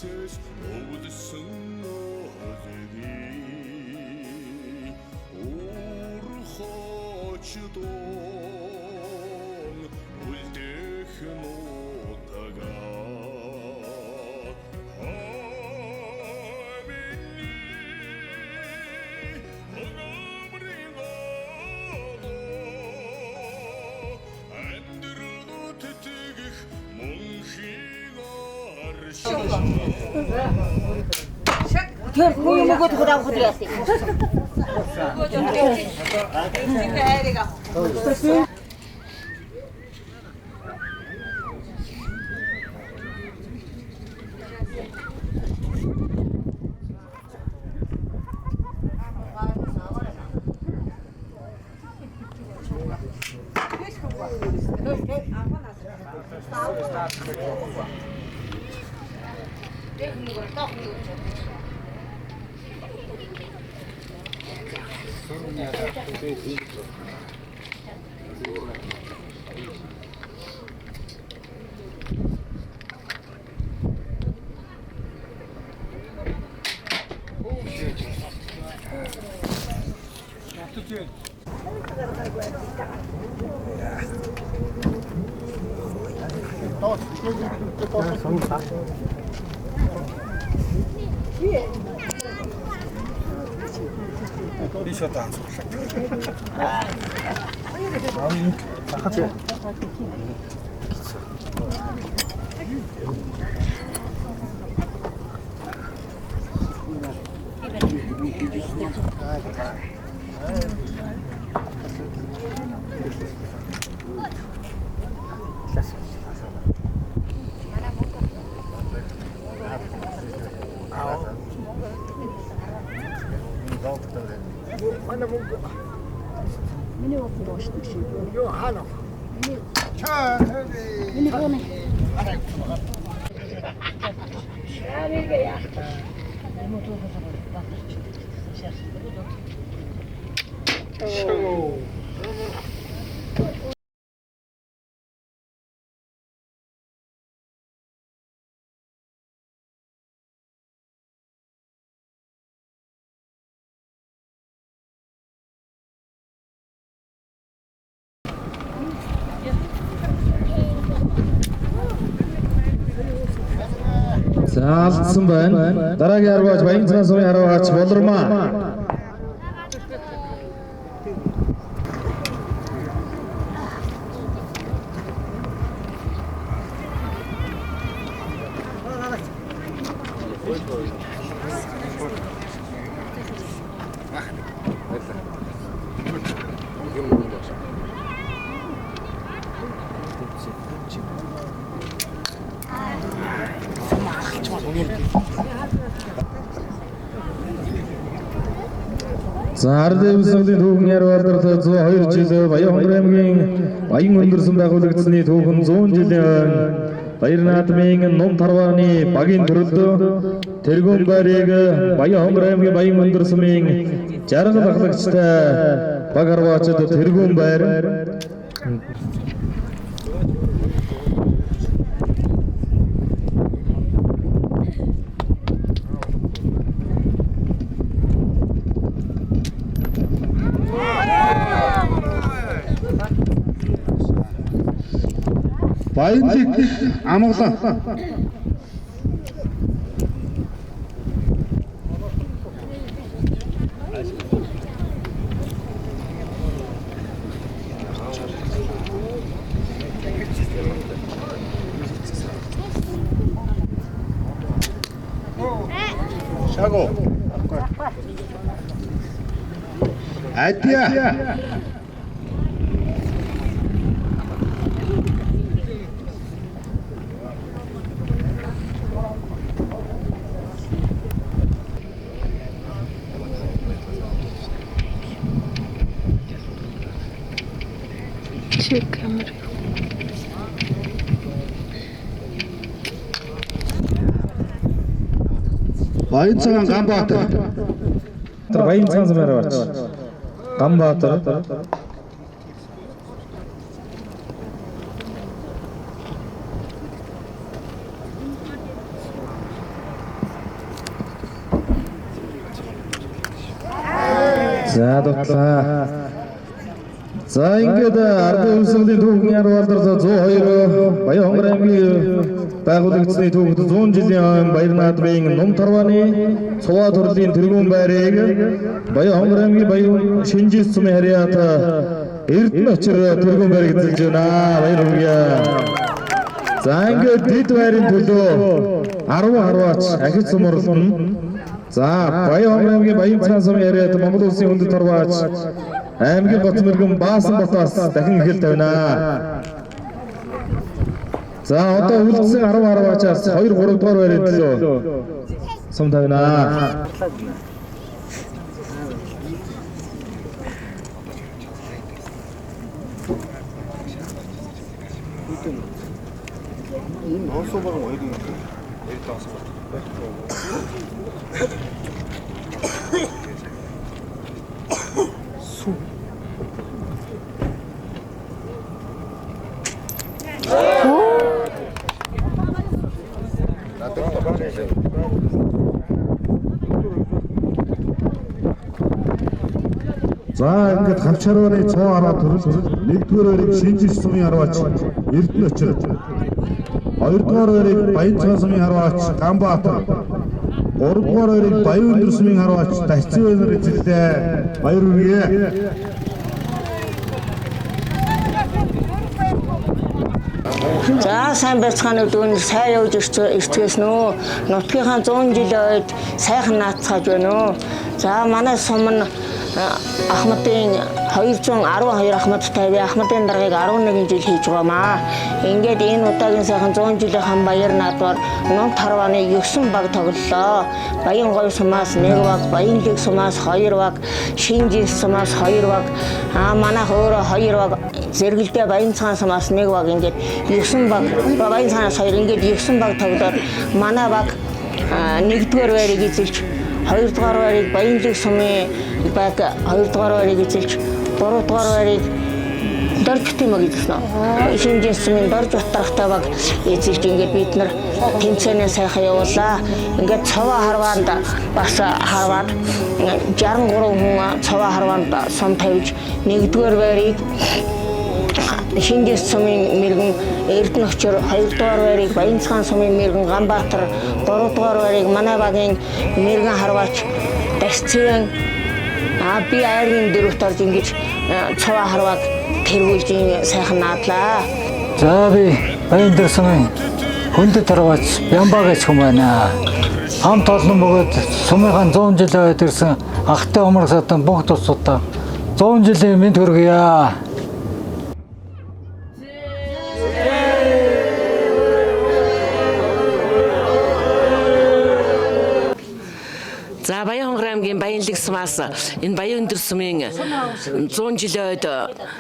Ses өвдсөн озгийг урхоч дон үлдэх нутага Gör koyu mu kodu kadar kodu yastık. Алдсан байна. Дараагийн аргууч Баянцан сумын аргууч Болормаа. Ардын сүмийн түүхэн ярвалдарлаа 102 жил Баян аймгийн Баян өндөрсөн байгуулагдсны түүхэн 100 жилийн өмнө Баяр наадмын ном тарвааны багийн төрөлдөө тэргүүн байрыг Баян аймгийн Баян өндөрсмийн жаргал ахлагчтай баг арваачид тэргүүн байр Баянлыг амглан Шаго Адья камера. Баянцан Ганбаатар. Баянцан замаараач. Ганбаатар. За дутлаа. За ингээд ардын өмсгөлийн түүхийн арга алдар 102 Баянгор аймгийн байгуулагдсны түүхд 100 жилийн хойно Баяр наадмын Ном Тарваны цуваа төрлийн тэргүүн байрыг Баянгор аймгийн Баян Шинжис цумын харьяат Эрдэнэ очир тэргүүн байрыг эзэлж байна. Баяр хүргэе. За ингээд дид байрын төлөө 10 харваач ахиж сумарлан. За Баянгор аймгийн Баян цаан сумын харьяат Монгол улсын хүндэт тарваач аймгийн Бат мэргэн Баасан Батаас дахин ихэл тавина. За одоо үлдсэн 10 харваачаас 2 3 дугаар байрын төлөө сум тавина. За ингээд хавчарваны 110 төрөл 1-р байрыг Шинжис сумын харваач Эрдэнэ очир. 2-р байрыг Баян цаан сумын харваач Ганбаатар. 3-р байрыг Баян өндөр сумын харваач Дасцын байр эзэллээ. Баяр хүргэе. За сайн байцгааны дүүнер сайн явж ирчихсэн үү? Нутгийнхаа 100 жилийн үед сайхан наацгааж байна уу? За манай сум нь Ахмадын 212 Ахмадтай би Ахмадын даргаыг 11 жил хийж байгаамаа. Ингээд энэ удаагийн сайхан 100 жилийн Баяр наадмаар Ном Тарваны 9 баг тоглолоо. Баян говь сумаас 1 баг, Баян лиг сумаас 2 баг, Шинжис сумаас 2 баг, манайх өөрөө 2 баг, Зэрэгэлдээ Баян цаан сумаас 1 баг ингээд 9 баг, Баян цаанаас 2 ингээд 9 баг тоглоод манай баг 1-р байрыг эзэлж 2-р байрыг Баян лиг сумын баг 2-р байрыг эзэлж 3-р байрыг Дорж тимэг гэсэн. Шинжис сумын Дорж утгарахтай баг эзэлж ингээд бид нар тэмцээнээ сайхан явуулаа. Ингээд цаваа харваанд бас харваад 63 хүн цаваа харваанд сум тавьж 1-р байрыг Шинжис сумын мэргэн Эрдэнэ очир, 2-р байрыг Баян цаан сумын мэргэн Ганбаатар, 3-р байрыг манай багийн мэргэн харваач Дасцын би айрын дөрөвт орж ингэж цаваа харваад тэргүүлж сайхан наадлаа. За би Баян дээр сумын хүндэт тарваач Ямбаа гэж хүн байна. Хамт олон бөгөөд сумынхаа 100 жилийн үед ирсэн ахтай умар садан бүх тусуудаа 100 жилийн мэнд хүргье. За Баянгор аймгийн Баян лиг сумаас энэ Баян өндөр сумын 100 жилийн үед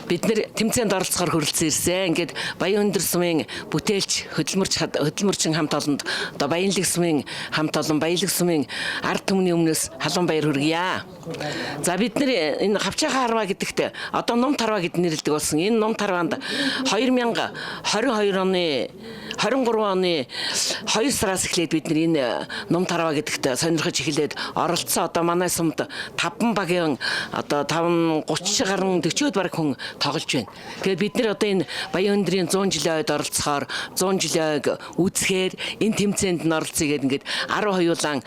бид нэр тэмцээнд оролцохоор хүрэлцэн ирсэн. Ингээд Баян өндөр сумын бүтээлч хөдөлмөрчин хамт олонд одоо Баян лиг сумын хамт олон Баян лиг сумын ард түмний өмнөөс халуун баяр хүргье. За бид нэр энэ хавчаахаа харваа гэдэгт одоо Ном Тарваа гэд нэрлэдэг болсон. Энэ Ном Тарваанд 2022 оны 23 оны 2 сараас эхлээд бид энэ Ном Тарваа гэдэгт сонирхож эхлээд оролцсон. Одоо манай сумд 5 багийн одоо 30 гаруй 40-од бараг хүн тоглож байна. Тэгэхээр бид нэр одоо энэ Баян өндрийн 100 жилийн үед оролцохоор 100 жилийн үзэхээр энэ тэмцээнд нь оролцъё гэдэг ингээд 10 хоёулаан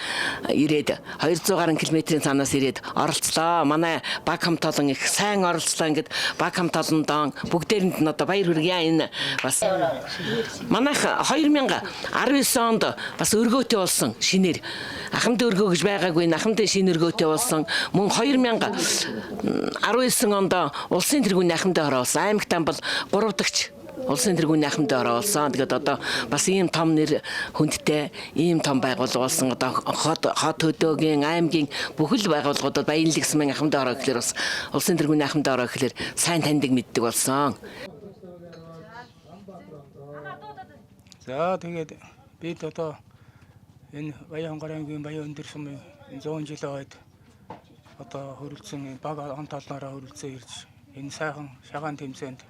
ирээд 200 гаруй километрийн цаанаас ирээд оролцлоо. Манай баг хамт олон их сайн оролцлоо. Ингээд баг хамт олондоо бүгдээрэнд нь одоо баяр хүргье. Энэ бас манайх 2019 онд бас өргөөтэй болсон шинээр ахмад өргөө гэж байгаагүй ахмадын шинэ өргөөтэй болсон. Мөн 2019 онд улсын тэргүүний ахмадын хороо болсон. Аймагт бол 3 дахь улсын тэргүүний ахмадын хороо болсон. Тэгээд одоо бас ийм том нэр хүндтэй ийм том байгууллага болсон. Одоо хот хөдөөгийн аймгийн бүхэл байгууллагуудад Баян лиг сумын ахмадын хороо гэхэлэр бас улсын тэргүүний ахмадын хороо гэхэлэр сайн таньдаг мэддэг болсон. За тэгээд бид одоо энэ Баянгор аймгийн Баян өндөр сумын 100 жилийн үед одоо хөрөлдсөн баг он толноороо хөрөлдсөн ирж энэ сайхан шагаан тэмцээнд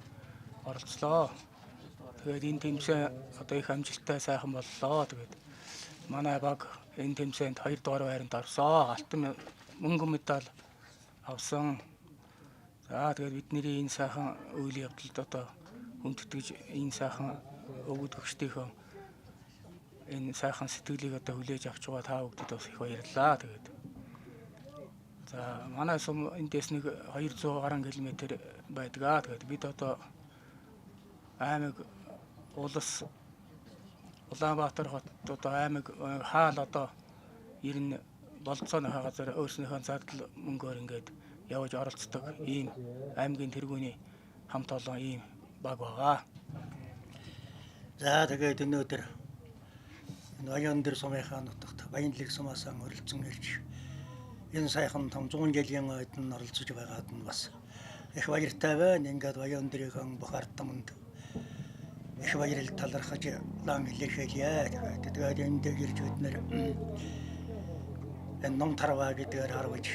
оролцлоо. Тэгээд энэ тэмцээн одоо их амжилттай сайхан боллоо. Тэгээд манай баг энэ тэмцээнд 2 дугаар байранд орсон. Алтан мөнгөн медаль авсан. За тэгээд бидний энэ сайхан үйл явдалд одоо хүндэтгэж энэ сайхан өвөд өгчдийнхөө энэ сайхан сэтгэлийг одоо хүлээж авч байгаа та бүхэнд бас их баярлалаа. Тэгээд за манай сум эндээс нэг 200 гаруй км байдаг. Тэгээд бид одоо аймаг улс Улаанбаатар хот одоо аймаг хаал одоо ер нь болцооныхаа газар өөрснийхөө зардал мөнгөөр ингээд явж оролцдог ийм аймгийн тэргүүний хамт олон ийм баг байгаа. За тэгээд өнөөдөр энэ Баяндөр сумынхаа нутагт Баянлаг сумаас оролцсон ирж энэ сайхан том 100 жилийн ойдон оролцож байгаад нь бас их баяртай байна. Ингээд Баяндрын бүх ард түмэнд их баярыг талархаж лан хэлээхээ. Тэгээд энэ дээр ирж бид нэр энэ ном тарваа гэдгээр харваж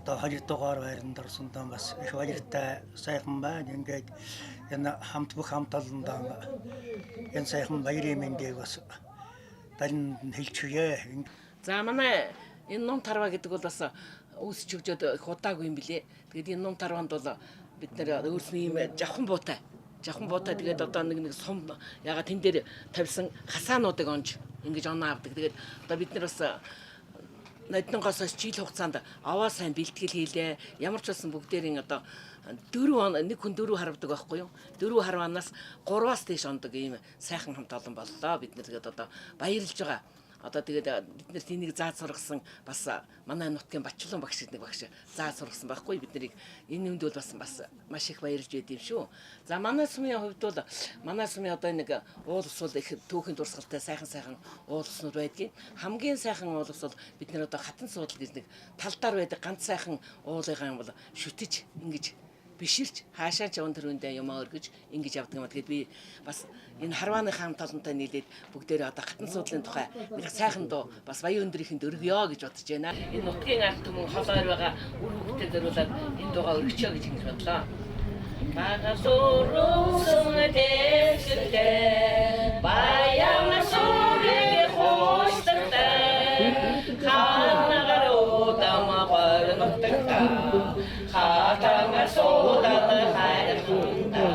одоо 2 дугаар байранд орсондоо бас их баяртай сайхан байна. Ингээд энэ бүх хамт олондоо энэ сайхан баярын мэндийг бас танд хэлчихье. За манай энэ ном тарва гэдэг бол бас үүсч өгчөөд их удаагүй юм билэ. Тэгээд энэ ном тарванд бол бид нэр өөрсний юм жавхан буутай. Тэгээд одоо нэг сум ягаад тэн дээр тавьсан хасаануудыг онж ингэж оноо авдаг. Тэгээд одоо бид нар бас Ноднонгоос жил хугацаанд аваа сайн бэлтгэл хийлээ. Ямар ч болсон бүгдээрийн одоо 4 хүн 4 харвдаг байхгүй юу? 4 харванаас 3-аас дээш ондог ийм сайхан хамт олон боллоо. Бид нэр тэгээд одоо баярлж байгаа. Одоо тэгээд бид нэр тэнийг зааж сургасан бас манай нутгийн Бачлан багш нэг багш зааж сургасан байхгүй бид нарыг энэ юмд бол бас маш их баярлж байд юм шүү. За манай сумын хувьд бол манай сумын одоо нэг уул ус бол их түүхийн дурсгалтай сайхан уул уснууд байдгийг. Хамгийн сайхан уул ус бол бид нэр одоо хатан суудал гэж нэг талдаар байдаг ганц сайхан уулыгаа юм бол шүтэж ингэж биширч хаашаа ч өндөр үндэ юмаа өргөж ингэж явдаг юм. Тэгээд би бас энэ харвааны хаан талантай нийлээд бүгдээрээ одоо хатан суудлын тухай нэг сайхан дуу бас баян өндөрийнхэнд өргөё гэж бодож байна. Энэ нутгийн ард түмэн холоор байгаа үр хөвгтөд зориулаад энэ дуугаа өргөчөө гэж ингэж бодлоо. Багасуруусан дэвшилтэй баян сүрэг хоштагтай ханагаар удама гойрнотагтай хатангаар суудаад хайрхунда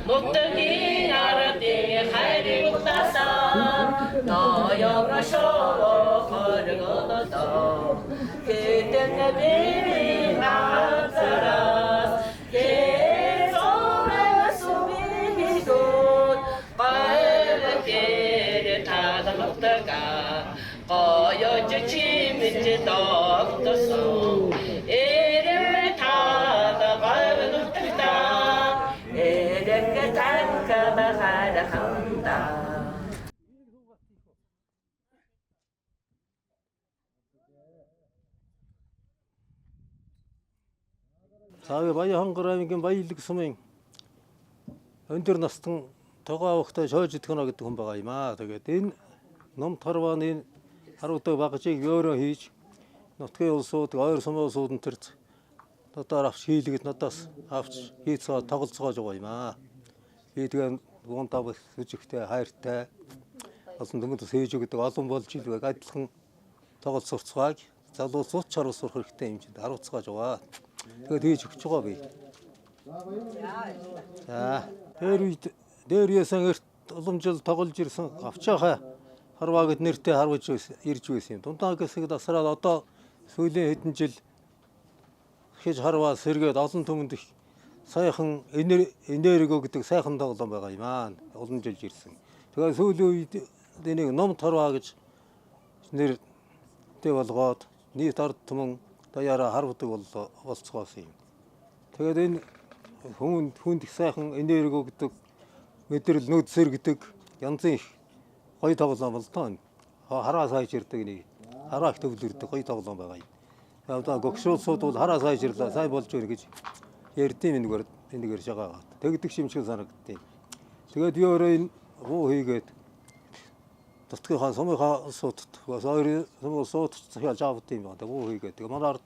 нутгийн ардын хайрыг удаасан ноёмра шоо хоргодоо хэдэн бэрийн газараас Goyo chimich doctor Erem tada gavnutta Erem tanka bahara handa Сави Баян Хонгорамгийн Баянлаг сумын өндөр настан тогоо авахтай шоож идэх нэ гэдэг хүн байгаа юм аа. Тэгээд энэ ном тарваны харуудаг багжийг өөрөө хийж нутгийн улсууд, ойр сумын улсуудын төрд надаар авч хийлгээд надаас авч хийцээ тоглоцоогож байгаа юм аа. Би тэгээд гонтав сүжигтэй хайртай олон дүнгийн сэж өгдөг олон болж илвэг адилхан тоглож сурцгааг залуу цуц чаруу сурах хэрэгтэй юм чинь харуулцгааж байгаа. Тэгээд хийж өгч байгаа би. За дээр ясан эрт уламжил тоглож ирсэн авчаахаа харваагд нэртэй харваж ирж байсан юм. Дундаа гэсэг дасраад одоо сүүлийн хэдэн жил хийж харваа сэргээд олон түмэнд их сайхан энерги өгдөг сайхан тоглоом байгаа юм аа. Олон жил ирсэн. Тэгээд сүүлийн үед энийг ном тарваа гэж нэртэй болгоод нийт ард түмэн даяараа харвдаг болцгоосон юм. Тэгээд энэ хүнд их сайхан энерги өгдөг мэдрэл нүд сэргдэг янзын их гоё тоглоом бол тоо. Хараа сайжирдаг нэг хараа их төвлөрдөг гоё тоглоом байгаа юм. Одоо гогшуулсууд бол хараа сайжирлаа сайн болж байна гэж ярьдیں۔ Энэгээр шагаагаад тэгдэг шимшиг санагдтыг. Тэгээд би өөрөө энэ хуу хийгээд Тутгийнхаа сумынхаа суудт бас ойрын сумын суудт захиалж авд юм байна. Хуу хийгээд тэгээд манай ард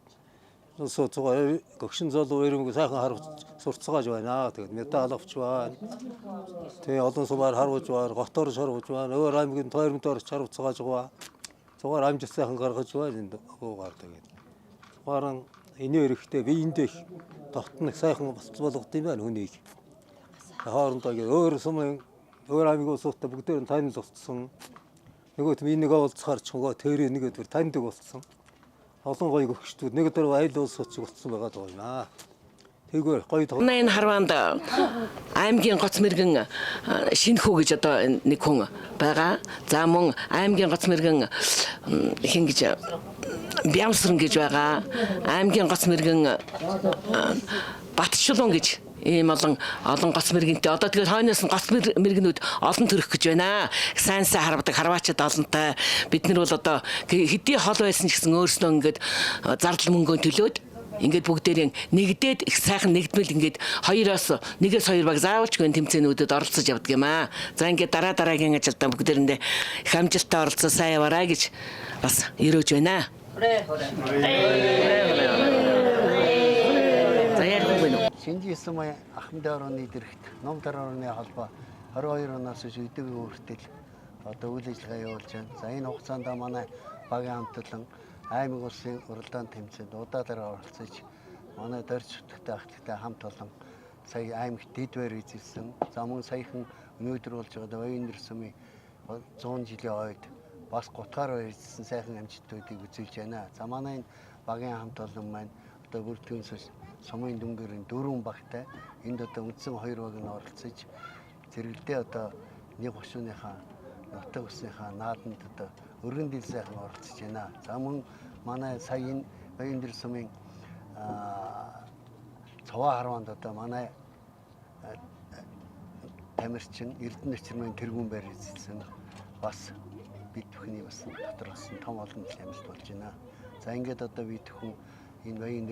суудгаа гогшин залуу өрөмг сайхан харж сурцгааж байна. Тэгээд медаль авч байна. Тэгээ олон сумаар харуулж байна, готоор харуулж байна. Өөр аймгийн тойрмдоор харуулцгааж байгаа. Цугаар амжилт сайхан гаргаж байна энэ хуугаар тэгээд. Цугааран энэ эрэхтэй биендээ их тогтнох сайхан босч болгох юм байна хүнийг. Хоорондоо өөр сумын өөр аймгийн улсуудтай бүгдээр нь танил болцсон. Нөгөөт минийг олцохоор ч нөгөө тэрийг нэгэд таньдаг болсон. Олон гоё гөгчтүүд нэг өдөр айл улсууд ч болцсон байгаа даа юм аа. Тэгвэл гоё тоо. Энэ харванд аймгийн гоц мэргэн шинхүү гэж одоо нэг хүн байгаа. За мөн аймгийн гоц мэргэн хин гэж Бямсран гэж байгаа. Аймгийн гоц мэргэн Батчулуун гэж ийм олон гоц мэргэнтэй одоо тэгээд хойноос нь гоц мэргэнүүд олон төрөх гэж байна. Сайн харвдаг харваачд олонтой. Бид нар бол одоо хэдий хол байсан ч гэсэн өөрснөө ингээд зардал мөнгөө төлөөд ингээд бүгдээрээ нэгдээд их сайхан нэгдмэл ингээд нэгээс хоёр баг заавалчгүй тэмцээнүүдэд оролцож явдаг юм аа. За ингээд дараагийн ажилдаа бүгдээрэндээ их амжилттай оролцоо сайн яваарай гэж бас өрөөж байна. За ярих юм уу? Шинжи Сумын Ахмад орны дэрэгт ном тарварны холбоо 22 оноос өдөг хүртэл одоо үйл ажиллагаа явуулж байна. За энэ хугацаанд манай багийн хамтлан аймаг улсын уралдаан тэмцээнд удаалаар оролцож манай дорж утгатай ахлагтай хамт олон сая аймагт дэд байр эзэлсэн. За мөн саяхан өнөөдөр болж байгаа Баян Сумын 100 жилийн ойд бас 3 байр эзэлсэн сайхан амжилтуудыг үзүүлж байна. За манай энэ багийн хамт олон маань одоо бүртгэн сумын дүнгэрийн 4 багтай энд одоо үндсэн 2 баг нь оролцож зэрэгэлдээ одоо нэг гушууныхаа нутаг усныхаа нааданд одоо өргөн дийл сайхан оролцож байна. За мөн манай сая энэ Баян Сумын цаваа харванд одоо манай тамирчин Эрдэнэ чирмэн тэргүүн байр эзэлсэн бас бид бүхний бас дотор болсон том олон амжилт болж байна. За ингээд одоо бид бүхэн энэ Баян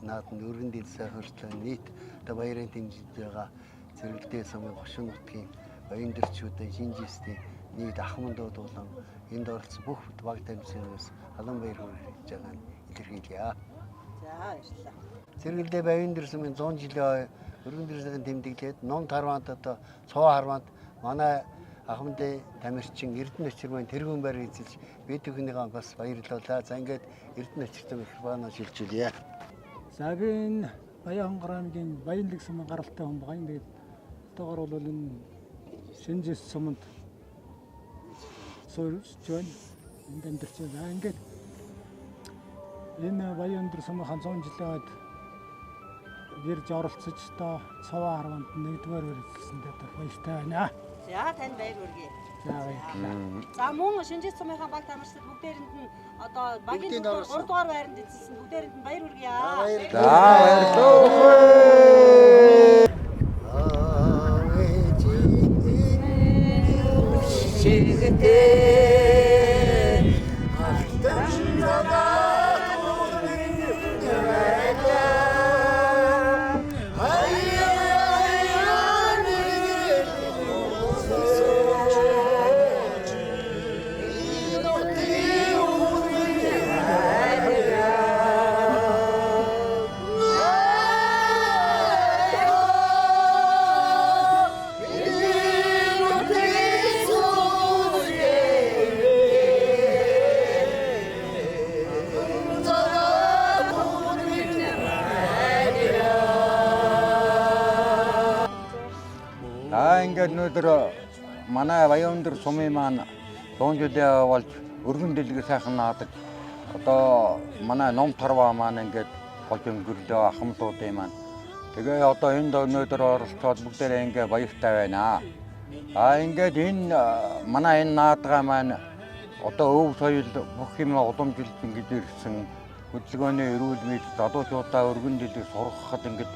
нааданд өргөн дийл сайхан хөртлөө нийт одоо баярын тэмцэж байгаа зэрэгдээ сумын гушуун нутгийн Баян дэрчүүдийн шинжистийн нийт ахмадууд болон энд оролцсон бүх баг тамирчнаас халуун баяр хүргэж байгаа нь илэрхийлье. За баярлалаа. Зэрэгэлдээ Баян Сумын 100 жилийн өргөн дэрсийн тэмдэглээд ном тарванд одоо цоо харванд манай ахмадын тамирчин Эрдэнэ чирмэн тэргүүн байр эзэлж бид бүхнийгээ бас баярлалаа. За ингээд Эрдэнэ чирмэн микрофоноо шилжүүлье. За би энэ Баян аймгийн Баян Сумын гаралтай хүн байгаа. Тэгээд одоогор бол энэ Шинжи Суманд суурьж байна. Энд амьдарч байна. Ингээд энэ Баян Сумын 100 жилийн ойд ирж оролцож та цаваа харванд нэгдүгээр үргэлжлүүлсэндээ баяртай байна. За тань баяр хүргэе. За баярлалаа. За мөн Шинжи Сумынхаа баг тамирчид бүгдээрэнд нь одоо багийн 3 дугаар байранд эзэлсэн бүгдээрэнд нь баяр хүргэе. За баярлалаа. Ингээд өнөөдөр манай Баян Сумын маань 100 жилийн болж өргөн дэлгэр сайхан наадаг. Одоо манай ном тарваа маань ингээд болж өнгөрлөө ахмадуудын маань. Тэгээ одоо энд өнөөдөр оролцоод бүгдээрээ ингээд баяртай байна. Ингээд энэ манай энэ наадгаа маань одоо өв соёл бүх юм уламжилж ингэж ирсэн. Хөдөлгөөний эрүүл мэнд залуучуудаа өргөн дэлгэр сургахад ингээд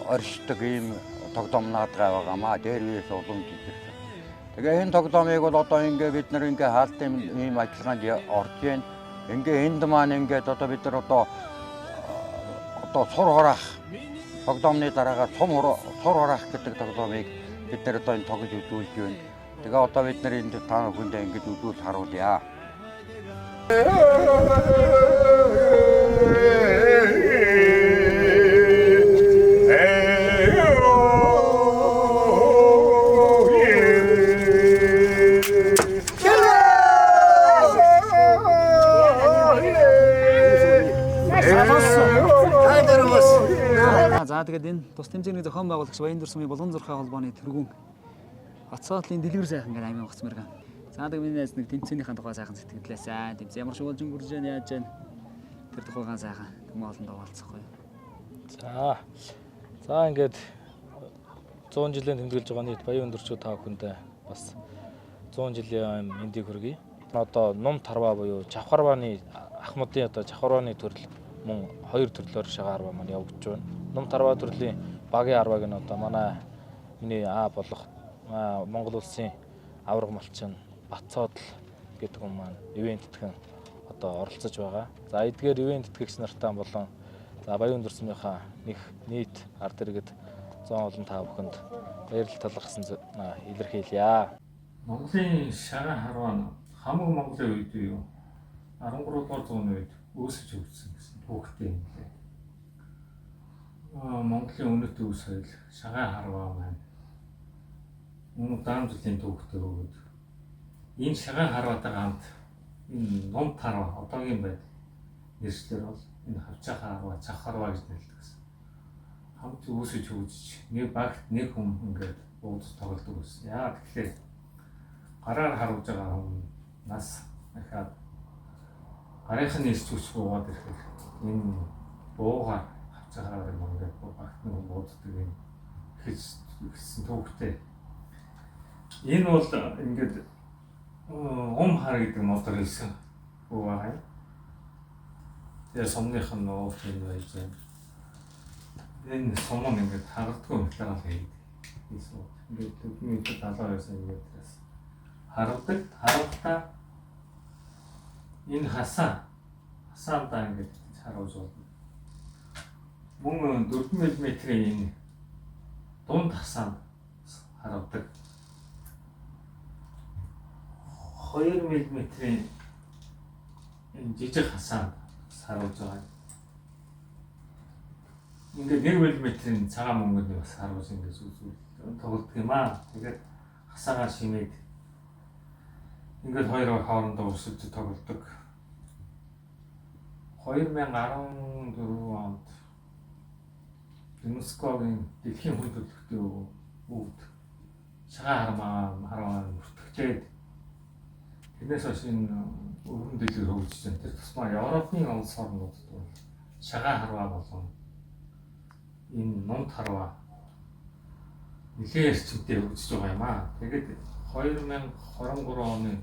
оршдог ийм тогтоом наадгаа байгаамаа. Дээр үеэс уламжилж ирсэн. Тэгээ энэ тогтоомыг бол одоо ингээд бид нар ингээд хаалтын ийм ажиллагаанд орж байна. Ингээд энд маань ингээд одоо бид нар одоо сур хураах тогтоомны дараагаар сур хураах гэдэг тогтоомыг бид нар одоо энэ тоглож үзүүлж байна. Тэгээ одоо бид нар энд та бүхэндээ ингэж үзүүл харуулъя. Тус тэмцээний зохион байгуулагч Баяндөр сумын Булган зурхай холбооны тэргүүн Бацаатлын дэлгэр сайхан гэх аймаг гоц мэргэн. Цаадаг миний найз нэг тэмцээнийхэн тухай сайхан сэтгэлдэлээсаа тэмцээ ямар шиг болж өнгөрж яана яаж яана тэр тухайгаан сайхан хүмүүс олон даваалцахгүй. За ингээд 100 жилийн тэмдэглэж байгаа нийт баян өндөрчүүд та бүхэндээ бас 100 жилийн мэндийг хүргэе. Одоо Нум Тарва буюу Чавхарвааны Ахмадын одоо Чавхарвааны төрөл мөн хоёр төрлөөр шагаа арва маань явагдаж байна. Нум Тарва төрлийн багийн арваг нь одоо манай миний болох Монгол улсын авраг малчин Бацаатл гэдэг хүн маань ивент тэтгэн одоо оролцож байгаа. За эдгээр ивент тэтгэгч нартай болон за баян өндөрсмийнхаа нийт ард иргэд 100 олон та бүхэнд баярлал талархсан илэрхийлье. Монголын шагаан харваа хамаг Монголын үед юу 13 дугаар зууны үед үүсэж өгсөн гэсэн түүхтэй юм лээ. Монголын өнөөдрийн үс соёл шагаан харваа маань даан жилийн түүхтэй өгөөд энэ шагаан харваатай хамт энэ Нум Тарва одоогийн байдал нэршлэр бол энэ хавчаахаа харваа Чавхарваа гэж нэрлэдэг гэсэн. Хамт үүсэж хөгжиж нэг багт нэг хүн ингээд уудс тоглодог байсан. Яа тэгэхээр гараар харуулж байгаа хүн нас дахиад гарынхан нэрч хүч буугаад ирэхээр энэ буугаар хавчаахаар ингээд багт нэг ууддаг юм хэлсэн түүхтэй. Энэ бол ингээд хар гэдэг мотор хэлсэн буу байгаа юм. Тэгээ сумных нь ууч юм байж байна. Энэ сум нь ингээд хардггүй материал хийдэг. Ингээд төдний 72 см-ээс харуултаа энэ хасаандаа ингээд харуулж байна. Мөн 4 мм-ийн энэ дунд хасаанд харуулдаг. 2 мм-ийн энэ жижиг хасаанд харуулж байгаа. Ингээд 1 мм-ийн цагаан мөнгөнд бас харуулж ингээд тоглодог юм аа. Тэгээд хасаагаар шимээд ингээд хоёр хоорондоо өрсөлдөж тоглодог. 2014 онд ЮНЕСКОгийн дэлхийн хүн төрөлхтний өвд шагаан харваа бүртгэжээд тэрнээс хойш энэ өргөн дэлгэр хөгжиж байна. Тэр тусмаа Европын улс орнуудад бол шагаан харваа болон энэ Нум Тарва нэлээд эрчимтэй хөгжиж байгаа юм аа. Тэгээд 2023 оны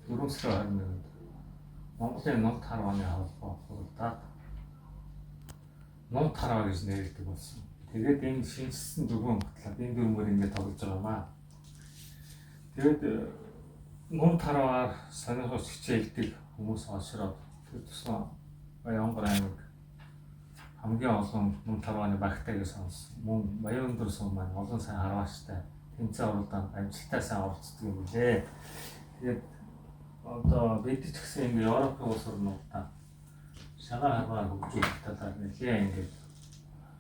4 сарын 21-нд Монголын Нум Тарваны холбоо хуралдаад Нум Тарва гэж нэрлэдэг болсон. Тэгээд энэ шинжилсэн дүрмэн батлаад энэ дүрмээр ингээд тоглож байгаа юм аа. Тэгээд Нум Тарваар сонирхож хичээлдэг хүмүүс олшроод тэр тусмаа Баянгар аймаг хамгийн олон Нум Тарваны багтайг сонссон. Мөн Баяндөр сум маань олон сайн харваачтай тэмцээн уралдаанд амжилттай сайн оролцдог юм лээ. Тэгээд одоо бид ч гэсэн ингэ Европын улс орнуудаа шагаан харваа хөгжүүлэх талаар нэлээд ингэ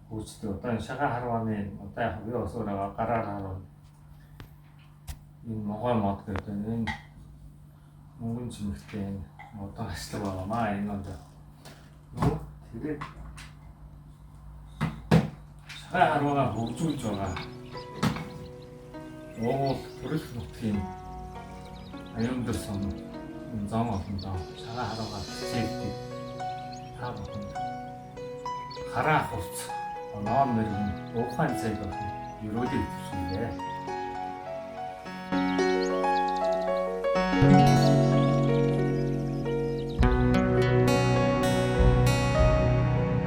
хөгждөг. Одоо энэ шагаан харвааны одоо яг юу усураа гараар харваа энэ могой мод гэдэг энэ мөнгөн чимэгтэй энэ одоо ачлаг байгаамаа энэ одоо тэгээд шагаан харваа хөгжүүлж байгаа Монгол төрөлх нутгийн Баяндөр сум зам олондоо шагаан харваа хичээлдэг та бүхэнд хараа хувц ноон мэрэгэн ухаан цайг өрөөлөж төвшүүлээ.